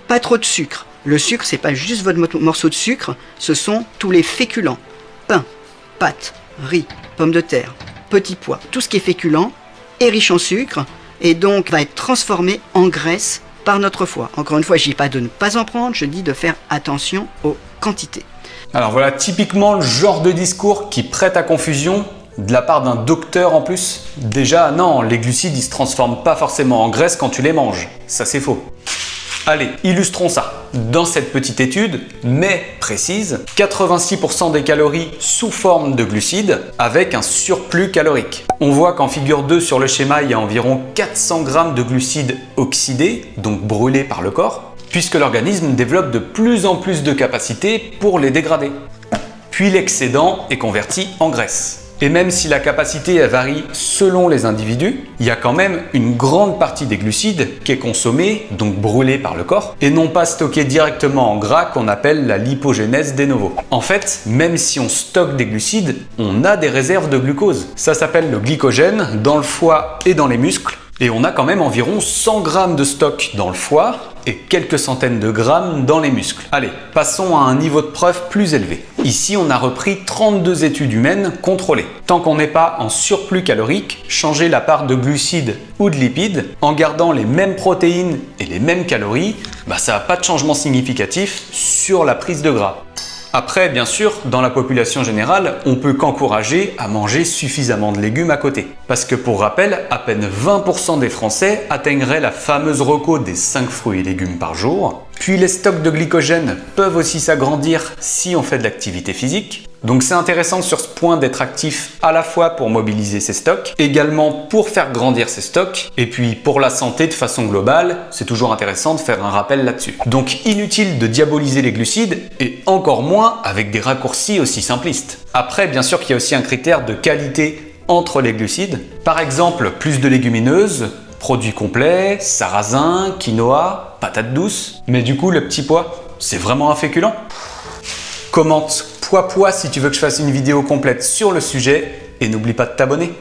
Pas trop de sucre. Le sucre, c'est pas juste votre morceau de sucre, ce sont tous les féculents. Pain, pâtes, riz, pommes de terre, petits pois. Tout ce qui est féculent est riche en sucre et donc va être transformé en graisse par notre foie. Encore une fois, je dis pas de ne pas en prendre, je dis de faire attention aux quantités. Alors voilà typiquement le genre de discours qui prête à confusion de la part d'un docteur en plus. Déjà, non, les glucides ils se transforment pas forcément en graisse quand tu les manges. Ça c'est faux. Allez, illustrons ça. Dans cette petite étude, mais précise, 86% des calories sous forme de glucides avec un surplus calorique. On voit qu'en figure 2 sur le schéma, il y a environ 400 grammes de glucides oxydés, donc brûlés par le corps, puisque l'organisme développe de plus en plus de capacités pour les dégrader. Puis l'excédent est converti en graisse. Et même si la capacité elle varie selon les individus, il y a quand même une grande partie des glucides qui est consommée, donc brûlée par le corps, et non pas stockée directement en gras qu'on appelle la lipogénèse de novo. En fait, même si on stocke des glucides, on a des réserves de glucose. Ça s'appelle le glycogène dans le foie et dans les muscles. Et on a quand même environ 100 grammes de stock dans le foie et quelques centaines de grammes dans les muscles. Allez, passons à un niveau de preuve plus élevé. Ici, on a repris 32 études humaines contrôlées. Tant qu'on n'est pas en surplus calorique, changer la part de glucides ou de lipides en gardant les mêmes protéines et les mêmes calories, ça n'a pas de changement significatif sur la prise de gras. Après, bien sûr, dans la population générale, on peut qu'encourager à manger suffisamment de légumes à côté. Parce que pour rappel, à peine 20% des Français atteigneraient la fameuse reco des 5 fruits et légumes par jour. Puis les stocks de glycogène peuvent aussi s'agrandir si on fait de l'activité physique. Donc c'est intéressant sur ce point d'être actif à la fois pour mobiliser ces stocks, également pour faire grandir ces stocks, et puis pour la santé de façon globale, c'est toujours intéressant de faire un rappel là-dessus. Donc inutile de diaboliser les glucides, et encore moins avec des raccourcis aussi simplistes. Après, bien sûr qu'il y a aussi un critère de qualité entre les glucides. Par exemple, plus de légumineuses, produits complets, sarrasin, quinoa, patates douces. Mais du coup, le petit pois, c'est vraiment un féculent? Commente pois si tu veux que je fasse une vidéo complète sur le sujet et n'oublie pas de t'abonner.